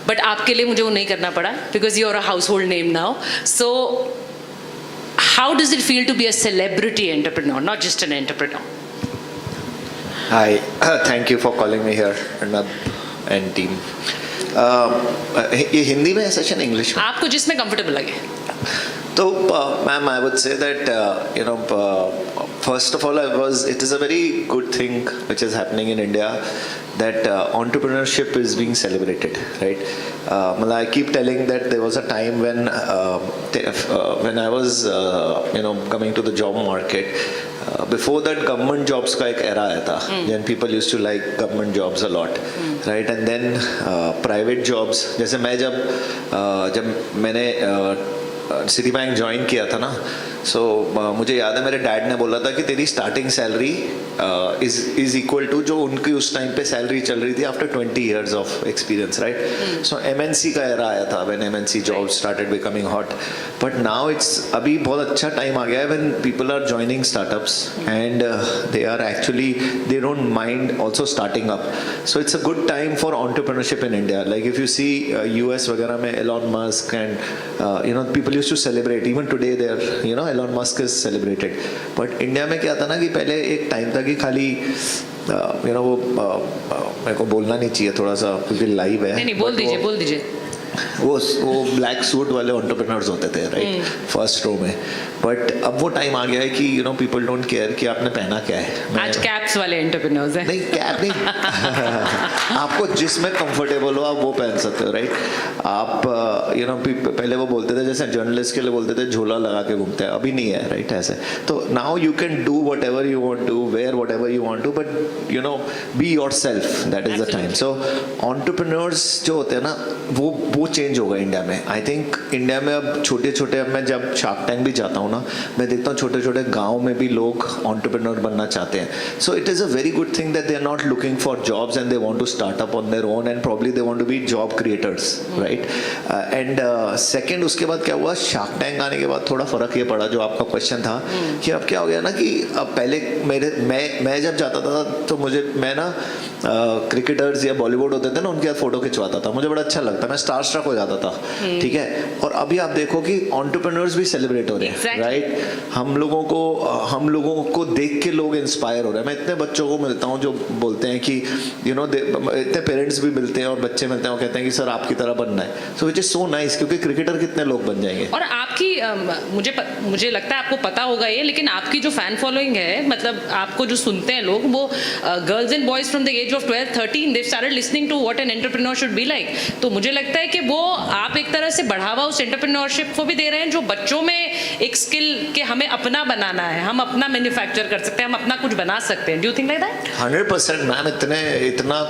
But आपके लिए मुझे वो नहीं करना पड़ा because you are a household name now. So how does it feel to be a celebrity entrepreneur, not just an entrepreneur? Hi, thank you for calling me here, Arnab and team. ये हिंदी में है session English में? आपको जिसमें comfortable लगे. तो ma'am, I would say that first of all, it is a very good thing which is happening in India, that entrepreneurship is being celebrated, right? I keep telling that there was a time when I was coming to the job market. Before that, government jobs का एक era आया था, then people used to like government jobs a lot, right? And then private jobs, जैसे मैं जब मैंने city bank join किया था ना, सो मुझे याद है मेरे डैड ने बोला था कि तेरी starting salary is equal to जो उनकी उस टाइम पे सैलरी चल रही थी after 20 years of experience, right? So MNC का एरा आया था when MNC job started becoming hot. But now अभी बहुत अच्छा टाइम आ गया है when people are joining startups and they are actually they don't mind also starting up. So it's a good time for entrepreneurship in India. Like if you see US वगैरह में Elon Musk and people used to celebrate, even today they are Elon Musk is celebrated. But India में क्या था ना कि पहले एक time था कि खाली वो मेरे को बोलना नहीं चाहिए थोड़ा सा क्योंकि लाइव है. नहीं, बोल दीजिए. वो ब्लैक सूट वाले एंटरप्रेन्योर्स होते थे, राइट, फर्स्ट रो में. बट अब वो टाइम आ गया है कि पीपल डोंट केयर कि आपने पहना क्या है. आज कैप्स वाले एंटरप्रेन्योर्स हैं. नहीं, कैप नहीं. आपको जिसमें कंफर्टेबल हो आप वो पहन सकते हो, राइट? आप पहले वो बोलते थे, जैसे जर्नलिस्ट के लिए बोलते थे झोला लगा के घूमते हैं, अभी नहीं है, राइट? ऐसे तो now you can do whatever you want to, where whatever you want to, but be yourself. That is the time. So entrepreneurs जो होते हैं ना, वो चेंज होगा इंडिया में. आई थिंक इंडिया में अब छोटे छोटे, अब मैं जब शार्क टैंक भी जाता हूँ ना, मैं देखता हूँ छोटे छोटे गाँव में भी लोग एंटरप्रेन्योर बनना चाहते हैं. So it is a very good thing that they are not looking for jobs and they want to start up on their own and probably they want to be job creators, right? And second, उसके बाद क्या हुआ, shark tank आने के बाद थोड़ा फर्क ये पड़ा, जो आपका क्वेश्चन था कि अब क्या हो गया ना कि अब पहले मैं जब जाता था तो मैं ना क्रिकेटर्स या बॉलीवुड होते थे ना, उनके साथ फोटो खिंचवाता था, मुझे बड़ा अच्छा लगता, मैं स्टार स्ट्रक हो जाता था, ठीक है? और अभी आप देखो कि एंटरप्रेन्योर्स भी सेलिब्रेट हो रहे हैं, राइट? हम लोगों को देख के लोग इंस्पायर हो रहे हैं. मैं इतने बच्चों को मिलता हूँ जो बोलते हैं कि इतने पेरेंट्स भी मिलते हैं और बच्चे मिलते हैं और कहते हैं कि सर आपकी तरह बनना है. सो विच इज सो नाइस, क्योंकि क्रिकेटर कितने लोग बन जाएंगे. और आपकी मुझे लगता है आपको पता होगा ये, लेकिन आपकी जो फैन फॉलोइंग है, मतलब आपको जो सुनते हैं लोग, वो girls and boys from the age of 12-13 they started listening to what an entrepreneur should be like. तो मुझे लगता है कि वो आप एक तरह से बढ़ावा उस एंटरप्रेन्योरशिप को भी दे रहे हैं जो बच्चों में एक स्किल के हमें अपना बनाना है, हम अपना मैन्युफैक्चर कर सकते हैं, हम अपना कुछ बना सकते हैं. Do you think like that? 100% ma'am. इतना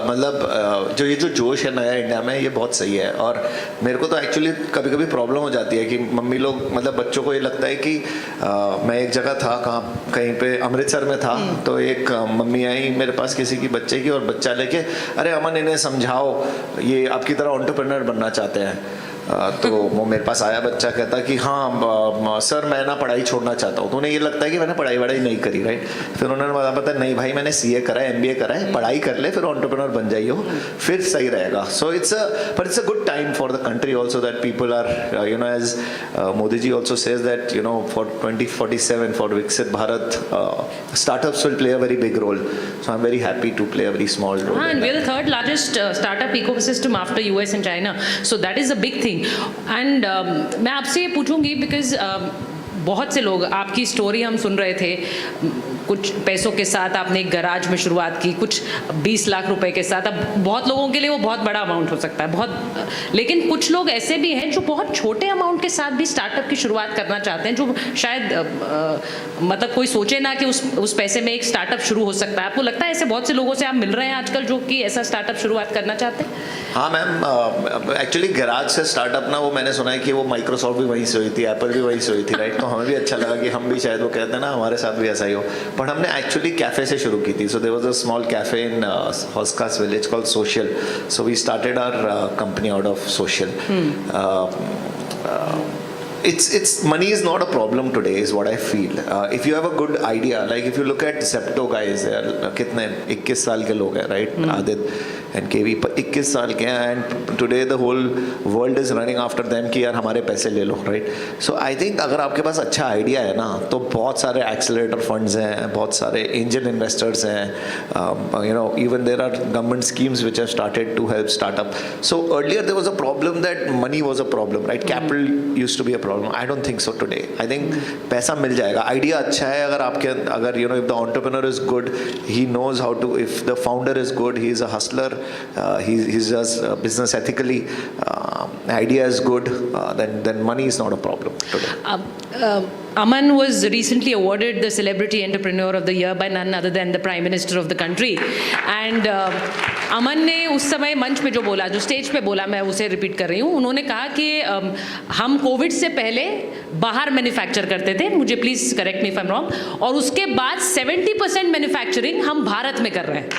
मतलब जो जोश है नया इंडिया में, ये बहुत सही है. और मेरे को तो एक्चुअली कभी कभी प्रॉब्लम हो जाती है कि मम्मी लोग, मतलब बच्चों को ये लगता है कि मैं एक जगह था, कहीं पे अमृतसर में था, तो एक मम्मी आई मेरे पास किसी की बच्चे की, और बच्चा लेके, अरे अमन इन्हें समझाओ, ये आपकी तरह एंटरप्रेन्योर बनना चाहते हैं. तो वो मेरे पास आया बच्चा, कहता कि हाँ सर मैं ना पढ़ाई छोड़ना चाहता हूँ. तो उन्हें ये लगता है कि मैंने पढ़ाई वढ़ाई नहीं करी, राइट? फिर उन्होंने पता नहीं भाई मैंने सीए करा है, एमबीए करा है, पढ़ाई कर ले, फिर एंटरप्रेन्योर बन जाइए, फिर सही रहेगा. So it's a good time for the country also that people are as Modi ji also says that for 2047 for Viksit Bharat startups will play a very big role. So I'm very happy to play a very small role. And we're the third largest startup ecosystem after US and China. So that is a big thing. And मैं आपसे ये पूछूंगी because बहुत से लोग, आपकी story हम सुन रहे थे, कुछ पैसों के साथ आपने एक गराज में शुरुआत की, कुछ 20 लाख रुपए के साथ. अब बहुत लोगों के लिए वो बहुत बड़ा अमाउंट हो सकता है, लेकिन कुछ लोग ऐसे भी हैं जो बहुत छोटे अमाउंट के साथ भी स्टार्टअप की शुरुआत करना चाहते हैं, जो शायद मतलब कोई सोचे ना कि उस पैसे में एक स्टार्टअप शुरू हो सकता है. आपको लगता है ऐसे बहुत से लोगों से आप मिल रहे हैं आजकल जो कि ऐसा स्टार्टअप शुरुआत करना चाहते हैं? हाँ मैम, एक्चुअली गराज से स्टार्टअप ना, वो मैंने सुना है कि वो माइक्रोसॉफ्ट भी वहीं से हुई थी, एप्पल भी वहीं से हुई थी, राइट? तो हमें भी अच्छा लगा कि हम भी शायद, वो कहते हैं ना हमारे साथ भी ऐसा ही हो. बट हमने एक्चुअली कैफे से शुरू की थी. So there was a small cafe in हॉस्कास village called social. So we started our company out of social. It's money is not a problem today is what I feel. If you have a good idea, like if you look at Zepto guys, कितने 21 साल के लोग हैं, right? Aditya, and केवी 21 साल के हैं, and today the whole world is running after them कि यार हमारे पैसे ले लो, राइट? सो आई थिंक अगर आपके पास अच्छा आइडिया है ना, तो बहुत सारे एक्सेलरेटर फंड्स हैं, बहुत सारे एंजल इन्वेस्टर्स हैं, you know, even there are government schemes which have started to help startup. So earlier there was a problem that money was a problem, right? Capital used to be a problem. I don't think so today. I think पैसा मिल जाएगा, idea अच्छा है, अगर you know, if the entrepreneur is good, he knows how to, if the founder is good, he is a hustler, he does business ethically, idea is good, then money is not a problem today. Aman was recently awarded the Celebrity Entrepreneur of the Year by none other than the Prime Minister of the country. And अमन ने उस समय मंच पे जो बोला, जो stage पे बोला, मैं उसे रिपीट कर रही हूँ, उन्होंने कहा कि हम कोविड से पहले बाहर मैन्युफैक्चर करते थे, मुझे please correct me if I am wrong, और उसके बाद 70% मैन्युफैक्चरिंग हम भारत में कर रहे हैं.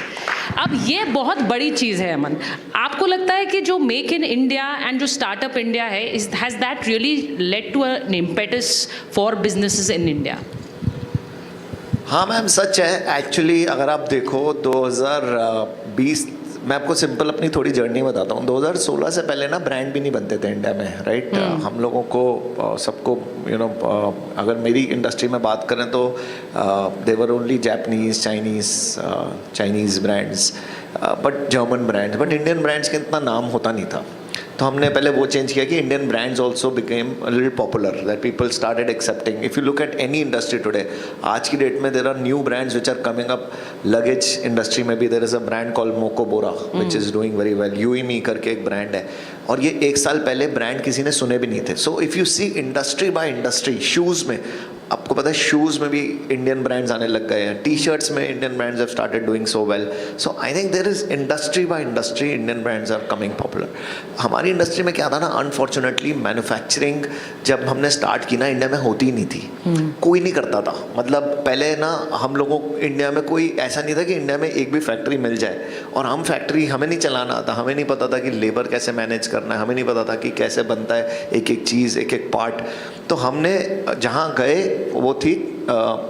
अब ये बहुत बड़ी चीज़ है अमन. आपको लगता है कि जो मेक इन इंडिया एंड जो स्टार्टअप इंडिया है, has that really led to an impetus for businesses in India? हाँ मैम, सच है. एक्चुअली अगर आप देखो 2020, मैं आपको सिंपल अपनी थोड़ी जर्नी बताता हूँ. 2016 से पहले ना ब्रांड भी नहीं बनते थे इंडिया में, राइट? हम लोगों को सबको, यू नो, अगर मेरी इंडस्ट्री में बात करें तो there only Japanese, Chinese brands, but German brands, but Indian brands का इतना नाम होता नहीं था. तो हमने पहले वो चेंज किया कि Indian brands also became a little popular, that people started accepting. If you look at any industry today, आज की डेट में there are new brands which are coming up. Luggage industry में भी there is a brand called Mokobara which is doing very well. यूईमी करके एक brand है, और ये 1 साल पहले ब्रांड किसी ने सुने भी नहीं थे. So if you see industry by industry, shoes में आपको पता है, शूज़ में भी इंडियन ब्रांड्स आने लग गए हैं. टी शर्ट्स में Indian brands have started doing so well. So I think there is industry by industry, Indian brands are coming popular. हमारी इंडस्ट्री में क्या था ना, अनफॉर्चुनेटली मैन्युफैक्चरिंग जब हमने स्टार्ट की ना, इंडिया में होती ही नहीं थी. कोई नहीं करता था. मतलब पहले ना हम लोगों, इंडिया में कोई ऐसा नहीं था कि इंडिया में एक भी फैक्ट्री मिल जाए, और हम फैक्ट्री, हमें नहीं चलाना आता, हमें नहीं पता था कि लेबर कैसे मैनेज करना है, हमें नहीं पता था कि कैसे बनता है एक एक चीज़, एक एक पार्ट. तो हमने जहाँ गए वो थी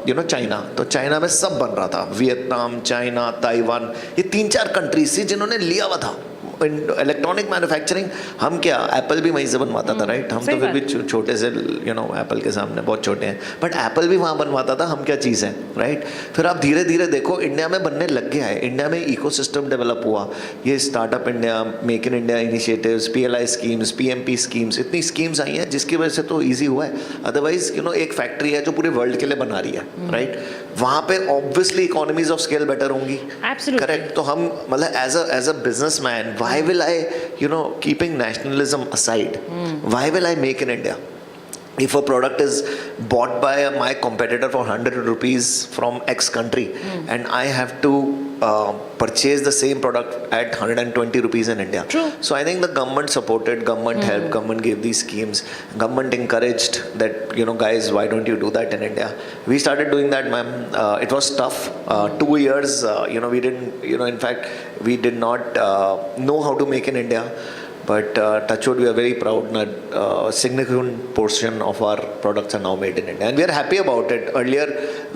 यू नो चाइना. तो चाइना में सब बन रहा था, वियतनाम, चाइना, ताइवान, ये 3-4 कंट्रीज थी जिन्होंने लिया हुआ था इलेक्ट्रॉनिक मैन्युफैक्चरिंग. हम क्या, एप्पल भी वहीं से बनवाता था, राइट? हम तो फिर भी छोटे से, यू नो, एप्पल के सामने बहुत छोटे हैं, बट एप्पल भी वहाँ बनवाता था. हम क्या चीज़ है, राइट? फिर आप धीरे धीरे देखो इंडिया में बनने लग गया है. इंडिया में इकोसिस्टम डेवलप हुआ. ये startup India, make in India initiatives, PLI schemes, PMP schemes, इतनी स्कीम्स आई हैं जिसकी वजह से तो ईजी हुआ है. अदरवाइज, यू नो, एक फैक्ट्री है जो पूरे वर्ल्ड के लिए बना रही है, राइट? वहाँ पे obviously economies of scale better होंगी, करेक्ट? तो हम मतलब as a businessman, why will I, you know, keeping nationalism aside, why will I make in India? If a product is bought by my competitor for 100 rupees from X country, and I have to purchase the same product at 120 rupees in India. True. So I think the government supported, government helped, government gave these schemes, government encouraged that, you know, guys, why don't you do that in India? We started doing that, ma'am. It was tough. 2 years, you know, we didn't, you know, in fact, we did not know how to make in India. But touchwood, we are very proud that a significant portion of our products are now made in India, and we are happy about it. Earlier,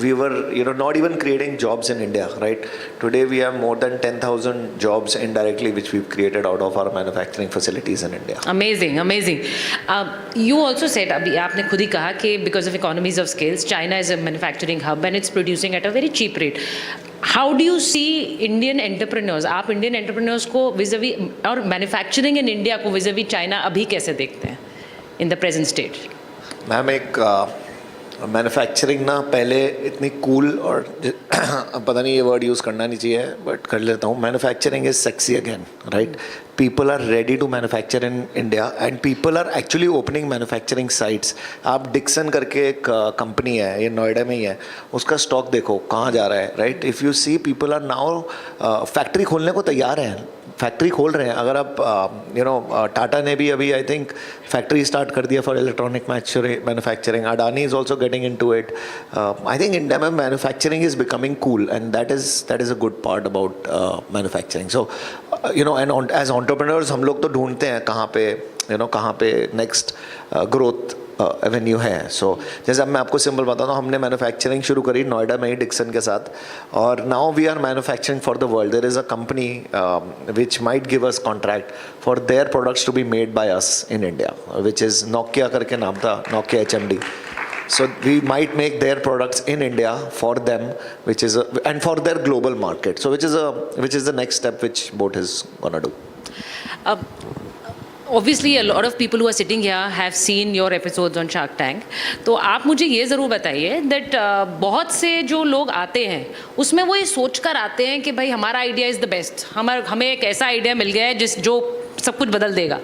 we were, you know, not even creating jobs in India, right? Today, we have more than 10,000 jobs indirectly, which we've created out of our manufacturing facilities in India. Amazing, amazing. You also said, अभी आपने खुद ही कहा कि because of economies of scales, China is a manufacturing hub and it's producing at a very cheap rate. How do you see Indian entrepreneurs? आप Indian entrepreneurs को vis-a-vis और manufacturing in India को vis-a-vis China अभी कैसे देखते हैं in the present state? Ma'am, एक manufacturing ना पहले इतनी कूल और पता नहीं ये वर्ड यूज़ करना नहीं चाहिए, बट कर लेता हूँ. Manufacturing is sexy again, right? People are ready to manufacture in India, and people are actually opening manufacturing sites. आप डिक्सन करके एक कंपनी है, ये नोएडा में ही है, उसका स्टॉक देखो कहाँ जा रहा है, right? If you see, people are now factory खोलने को तैयार हैं, फैक्ट्री खोल रहे हैं. अगर आप, यू नो, टाटा ने भी अभी आई थिंक फैक्ट्री स्टार्ट कर दिया for electronic manufacturing. Adani is also getting into it. I think India में manufacturing is becoming cool, and that is a good part about manufacturing. So you know, and as entrepreneurs हम लोग तो ढूंढते हैं कहाँ पे, यू नो, कहाँ पे नेक्स्ट ग्रोथ एवेन्यू है. सो जैसे अब मैं आपको सिंपल बताता हूँ, हमने मैन्युफैक्चरिंग शुरू करी नोएडा में ही डिक्सन के साथ, और now we are manufacturing for the world. There is a company which might give us contract for their products to be made by us in India, which is Nokia करके नाम था, Nokia HMD. So we might make their products in India for them, which is and for their global market. So which is the next step which Boat is gonna do. Obviously a lot of people who are sitting here have seen your episodes on Shark Tank. तो आप मुझे ये ज़रूर बताइए that बहुत से जो लोग आते हैं उसमें वो ये सोच कर आते हैं कि भाई हमारा आइडिया इज़ द बेस्ट, हमें एक ऐसा आइडिया मिल गया है जो सब कुछ बदल देगा,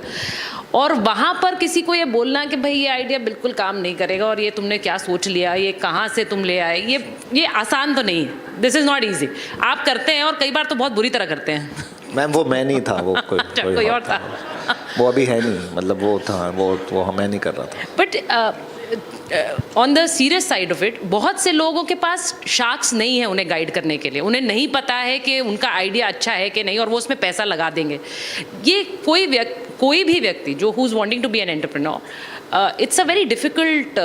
और वहाँ पर किसी को ये बोलना कि भाई ये आइडिया बिल्कुल काम नहीं करेगा और ये तुमने क्या सोच लिया, ये कहाँ से तुम ले आए, ये आसान तो नहीं है. This is not easy. आप करते हैं और कई बार तो बहुत बुरी तरह करते हैं. मैम वो मैं नहीं था, वो कोई और था. वो अभी है नहीं, मतलब वो था, वो मैं नहीं कर रहा था. But on the serious side of it, बहुत से लोगों के पास शार्क्स नहीं है उन्हें गाइड करने के लिए. उन्हें नहीं पता है कि उनका आइडिया अच्छा है कि नहीं, और वो उसमें पैसा लगा देंगे. ये कोई भी व्यक्ति जो who is wanting to be an entrepreneur, it's a very difficult,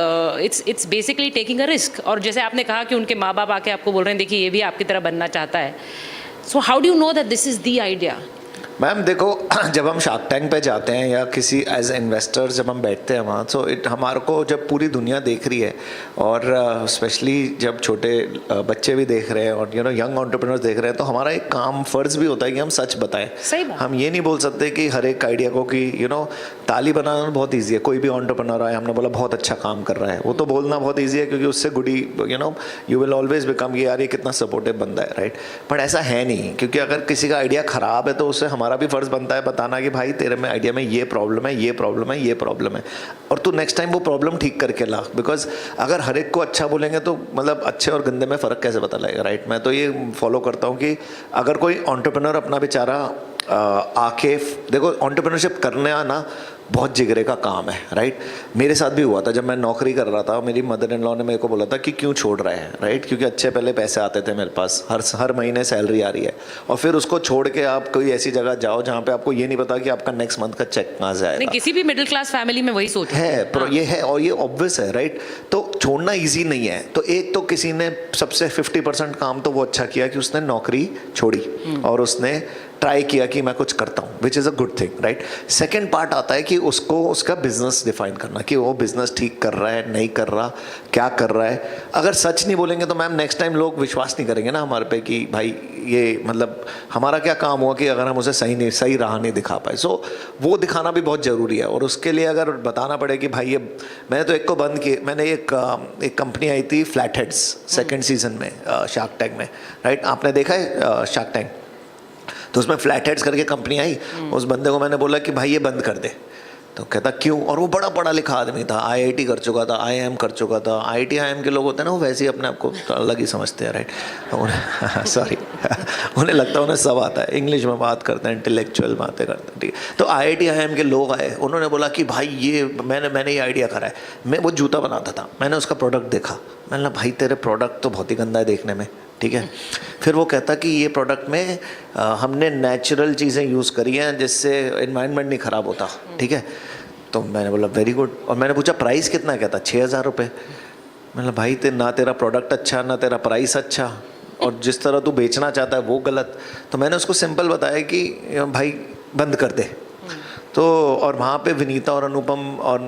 it's basically taking a risk. और जैसे आपने कहा कि उनके माँ बाप आके आपको बोल रहे हैं देखिए ये भी आपकी तरह बनना चाहता है. So how do you know that this is the idea? Ma'am देखो, जब हम शार्क टैंक पे जाते हैं या किसी एज इन्वेस्टर्स जब हम बैठते हैं वहाँ, सो हमारे को जब पूरी दुनिया देख रही है, और स्पेशली जब छोटे बच्चे भी देख रहे हैं और यंग एंटरप्रेन्योर्स देख रहे हैं, तो हमारा एक काम फ़र्ज़ भी होता है कि हम सच बताएं. सही बात. हम ये नहीं बोल सकते कि हर एक आइडिया को कि ताली बनाना बहुत ईजी है. कोई भी एंटरप्रेन्योर आए, हमने बोला बहुत अच्छा काम कर रहा है, वो तो बोलना बहुत ईजी है क्योंकि उससे गुडी यू विल ऑलवेज बिकम कि यार ये कितना सपोर्टिव बंदा है, राइट. बट ऐसा है नहीं, क्योंकि अगर किसी का आइडिया ख़राब है तो उससे हमारा भी फ़र्ज़ बनता है बताना कि भाई तेरे में आइडिया में ये प्रॉब्लम है, ये प्रॉब्लम है, ये प्रॉब्लम है, और तू नेक्स्ट टाइम वो प्रॉब्लम ठीक करके ला. बिकॉज अगर हर एक को अच्छा बोलेंगे तो मतलब अच्छे और गंदे में फ़र्क कैसे पता लगेगा, राइट. मैं तो ये फॉलो करता हूँ कि अगर कोई एंटरप्रेन्योर अपना बेचारा आके देखो, एंटरप्रेन्योरशिप करने आना बहुत जिगरे का काम है, राइट. मेरे साथ भी हुआ था जब मैं नौकरी कर रहा था. मेरी मदर इन लॉ ने मेरे को बोला था कि क्यों छोड़ रहे हैं, राइट, क्योंकि अच्छे पहले पैसे आते थे मेरे पास, हर महीने सैलरी आ रही है, और फिर उसको छोड़ के आप कोई ऐसी जगह जाओ जहाँ पे आपको ये नहीं पता कि आपका नेक्स्ट मंथ का चेक कहाँ से आएगा. किसी भी मिडिल क्लास फैमिली में वही सोच है. ये है और ये ऑब्वियस है, राइट. तो छोड़ना ईजी नहीं है. तो एक तो किसी ने सबसे 50% काम तो वो अच्छा किया कि उसने नौकरी छोड़ी और उसने ट्राई किया कि मैं कुछ करता हूँ, which is a good thing, right. Second part आता है कि उसको उसका बिजनेस डिफाइन करना कि वो बिजनेस ठीक कर रहा है, नहीं कर रहा, क्या कर रहा है. अगर सच नहीं बोलेंगे तो मैम नेक्स्ट टाइम लोग विश्वास नहीं करेंगे ना हमारे पे कि भाई ये मतलब हमारा क्या काम हुआ कि अगर हम उसे सही राह नहीं दिखा पाए. सो वो दिखाना भी बहुत ज़रूरी है, और उसके लिए अगर बताना पड़े कि भाई ये मैंने तो एक को बंद किए. मैंने एक कंपनी आई थी फ्लैट हेड्स सेकेंड सीजन में शार्क टैंक में, राइट. आपने देखा है शार्क टैंक? तो उसमें फ्लैट हेड्स करके कंपनी आई. उस बंदे को मैंने बोला कि भाई ये बंद कर दे. तो कहता क्यों? और वो बड़ा पढ़ा लिखा आदमी था, IIT कर चुका था, IIM कर चुका था. IIT IIM के लोग होते हैं ना, वो वैसे ही अपने आप को अलग ही समझते हैं, राइट. सॉरी उन्हें लगता है उन्हें सब आता है, इंग्लिश में बात करते हैं, इंटेलेक्चुअल बातें करते हैं, ठीक है. तो IIT IIM के लोग आए, उन्होंने बोला कि भाई ये मैंने ये आइडिया करा है. मैं वो जूता बनाता था, मैंने उसका प्रोडक्ट देखा, मैंने बोला भाई तेरे प्रोडक्ट तो बहुत ही गंदा है देखने में, ठीक है. फिर वो कहता कि ये प्रोडक्ट में हमने नेचुरल चीज़ें यूज़ करी हैं जिससे एनवायरनमेंट नहीं ख़राब होता, ठीक है. तो मैंने बोला वेरी गुड. और मैंने पूछा प्राइस कितना है? कहता 6,000 रुपये. मैंने भाई ना तेरा प्रोडक्ट अच्छा, ना तेरा प्राइस अच्छा, और जिस तरह तू बेचना चाहता है वो गलत. तो मैंने उसको सिंपल बताया कि भाई बंद कर दे. तो और वहाँ पे विनीता और अनुपम और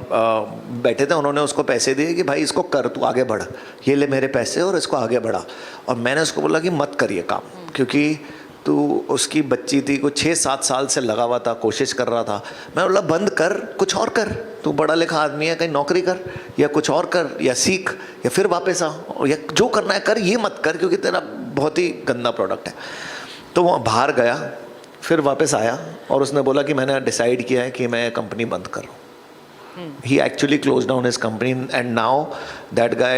बैठे थे, उन्होंने उसको पैसे दिए कि भाई इसको कर, तू आगे बढ़, ये ले मेरे पैसे और इसको आगे बढ़ा. और मैंने उसको बोला कि मत कर ये काम, क्योंकि तू उसकी बच्ची थी, कुछ 6-7 साल से लगा हुआ था, कोशिश कर रहा था. मैं बोला बंद कर, कुछ और कर, तू बड़ा लिखा आदमी है, कहीं नौकरी कर या कुछ और कर या सीख या फिर वापस आ, या जो करना है कर, ये मत कर क्योंकि तेरा बहुत ही गंदा प्रोडक्ट है. तो वो बाहर गया, फिर वापस आया और उसने बोला कि मैंने डिसाइड किया है कि मैं कंपनी बंद कर रहा हूँ. He actually closed down his company, and now that guy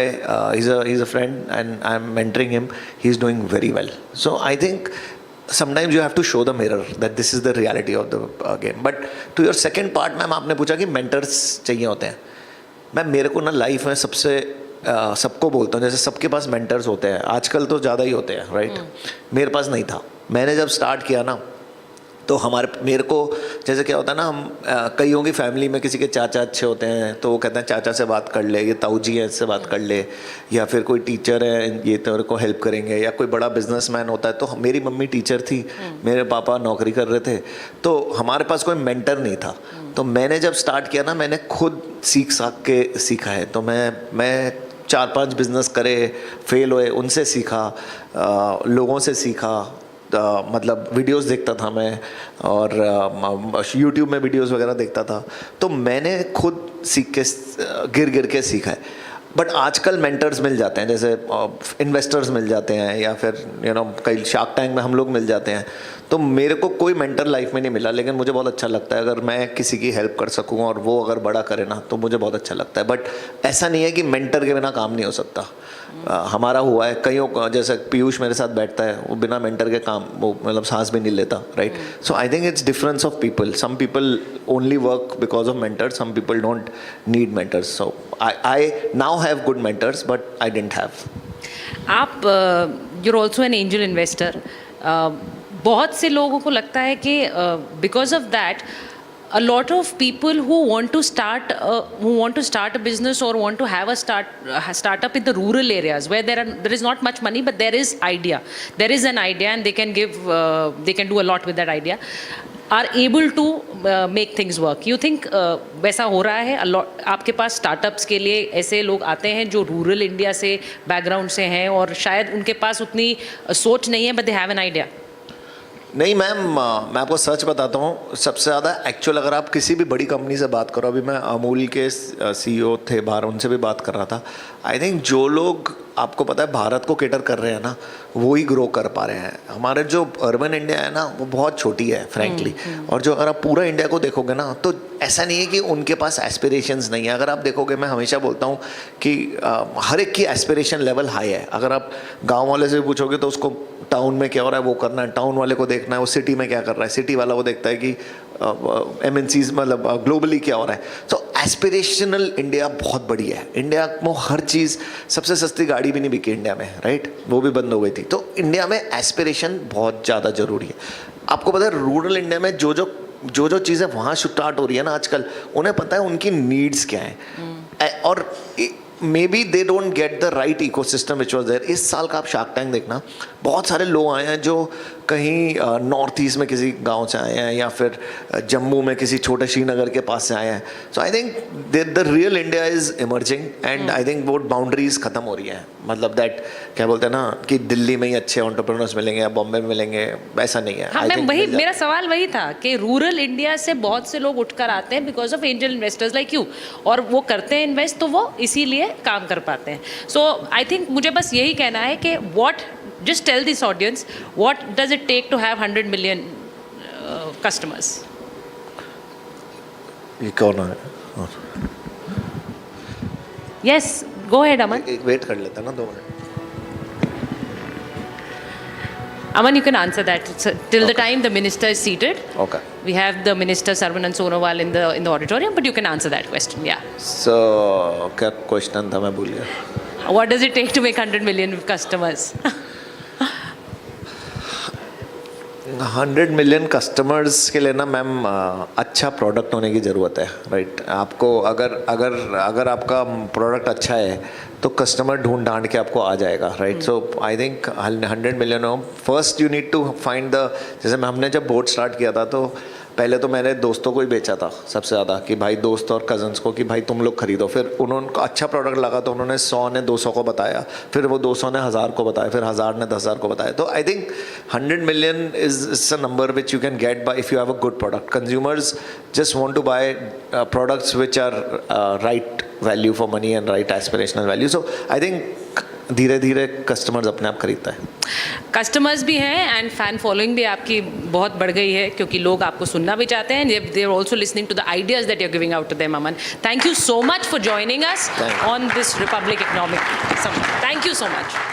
he's a friend and I'm mentoring him. He's doing very well. So I think sometimes you have to show the mirror that this is the reality of the game. But to your second part, ma'am आपने पूछा कि mentors चाहिए होते हैं. Ma'am मेरे को ना life में सबसे सबको बोलता हूँ, जैसे सबके पास mentors होते हैं, आजकल तो ज़्यादा ही होते हैं, राइट. मेरे पास नहीं था. मैंने जब स्टार्ट किया ना, तो मेरे को जैसे क्या होता है ना, हम कईयों की फैमिली में किसी के चाचा अच्छे होते हैं तो वो कहते हैं चाचा से बात कर ले, ये ताऊ जी हैं इससे बात कर ले, या फिर कोई टीचर है ये तेरे को हेल्प करेंगे, या कोई बड़ा बिजनेसमैन होता है। तो मेरी मम्मी टीचर थी, मेरे पापा नौकरी कर रहे थे, तो हमारे पास कोई मेंटर नहीं था। तो मैंने जब स्टार्ट किया ना, मैंने खुद सीखा है। तो मैं 4-5 बिजनेस करे, फेल हुए, उनसे सीखा, लोगों से सीखा, मतलब वीडियोस देखता था मैं, और यूट्यूब में वीडियोस वगैरह देखता था। तो मैंने खुद सीख के गिर के सीखा है। बट आजकल मेंटर्स मिल जाते हैं, जैसे इन्वेस्टर्स मिल जाते हैं, या फिर कई शार्क टैंक में हम लोग मिल जाते हैं। तो मेरे को कोई मेंटर लाइफ में नहीं मिला, लेकिन मुझे बहुत अच्छा लगता है अगर मैं किसी की हेल्प कर सकूं और वो अगर बड़ा करे ना, तो मुझे बहुत अच्छा लगता है। बट ऐसा नहीं है कि मेंटर के बिना काम नहीं हो सकता। हमारा हुआ है कईयों का, जैसे पीयूष मेरे साथ बैठता है, वो बिना मेंटर के काम, वो मतलब सांस भी नहीं लेता, right? So I think it's difference of people. Some people only work because of mentors, some people don't need mentors. So I now have good mentors, but I didn't have. आप you're also an angel investor. बहुत से लोगों को लगता है कि because of that a lot of people who want to start a business or want to have a startup in the rural areas where there is not much money but there is an idea and they can do a lot with that idea, are able to make things work. You think वैसा हो रहा है? आपके पास startups के लिए ऐसे लोग आते हैं जो रूरल इंडिया से बैकग्राउंड से हैं और शायद उनके पास उतनी सोच नहीं है, but they have an idea? नहीं मैम, मैं आपको सच बताता हूँ, सबसे ज़्यादा एक्चुअल अगर आप किसी भी बड़ी कंपनी से बात करो, अभी मैं अमूल के CEO थे बाहर, उनसे भी बात कर रहा था। आई थिंक जो लोग आपको पता है भारत को केटर कर रहे हैं ना, वो ही ग्रो कर पा रहे हैं। हमारे जो अर्बन इंडिया है ना, वो बहुत छोटी है फ्रैंकली, और जो अगर आप पूरा इंडिया को देखोगे ना, तो ऐसा नहीं है कि उनके पास एस्पिरेशंस नहीं है। अगर आप देखोगे, मैं हमेशा बोलता हूँ कि हर एक की एस्पिरेशन लेवल हाई है। अगर आप गाँव वाले से पूछोगे तो उसको टाउन में क्या हो रहा है वो करना है, टाउन वाले को देखना है वो सिटी में क्या कर रहा है, सिटी वाला वो देखता है कि MNCs मतलब ग्लोबली क्या हो रहा है। तो एस्पिरेशनल इंडिया बहुत बड़ी है। इंडिया में हर चीज़, सबसे सस्ती गाड़ी भी नहीं बिकी इंडिया में, राइट? वो भी बंद हो गई थी। तो इंडिया में एस्पिरेशन बहुत ज़्यादा ज़रूरी है। आपको पता है रूरल इंडिया में जो चीज़ें वहाँ स्टार्ट हो रही है ना आजकल, उन्हें पता है उनकी नीड्स क्या हैं, और maybe they don't get the right ecosystem which was there. इस साल का आप शार्क टैंक देखना, बहुत सारे लोग आए हैं जो कहीं नॉर्थ ईस्ट में किसी गांव से आए हैं, या फिर जम्मू में किसी छोटे श्रीनगर के पास से आए हैं। So I think the real India is emerging, and I think वो बाउंड्रीज ख़त्म हो रही हैं। मतलब दैट क्या बोलते हैं ना कि दिल्ली में ही अच्छे एंटरप्रेन्योर्स मिलेंगे या बॉम्बे में मिलेंगे, वैसा नहीं है। हाँ, मेरा सवाल वही था कि रूरल इंडिया से बहुत से लोग उठकर आते हैं because of angel investors like you, और वो करते हैं इन्वेस्ट, तो वो इसीलिए काम कर पाते हैं। सो आई थिंक मुझे बस यही कहना है कि just tell this audience, what does it take to have 100 million customers? ये कौन है? Yes, go ahead, Aman. एक वेट कर लेता ना 2 minute. Aman, you can answer that. Till the time the minister is seated. Okay. We have the minister Sarvanand Sonowal in the auditorium, but you can answer that question. Yeah. So क्या question था, मैं भूल गया। What does it take to make 100 million customers? 100 million customers के लिए ना ma'am, अच्छा product होने की ज़रूरत है, राइट? आपको अगर आपका प्रोडक्ट अच्छा है तो कस्टमर ढूंढ ढांड के आपको आ जाएगा, right? So I think 100 million हो, first you need to find the, जैसे हमने जब बोर्ड स्टार्ट किया था तो पहले तो मैंने दोस्तों को ही बेचा था सबसे ज़्यादा, कि भाई दोस्त और कज़न्स को कि भाई तुम लोग खरीदो। फिर उनको अच्छा प्रोडक्ट लगा तो उन्होंने 100 ने 200 को बताया, फिर वो 200 ने 1000 को बताया, फिर 1000 ने 10,000 को बताया। तो I think 100 million is a number which you can get by if you have a good product. Consumers just want to buy products which are right value for money and right aspirational value. So I think धीरे धीरे customers अपने आप खरीदता है। Customers भी हैं and fan following भी आपकी बहुत बढ़ गई है, क्योंकि लोग आपको सुनना भी चाहते हैं। They are also listening to the ideas that you are giving out to them. Aman, thank you so much for joining us on this Republic Economic Summit. Thank you so much.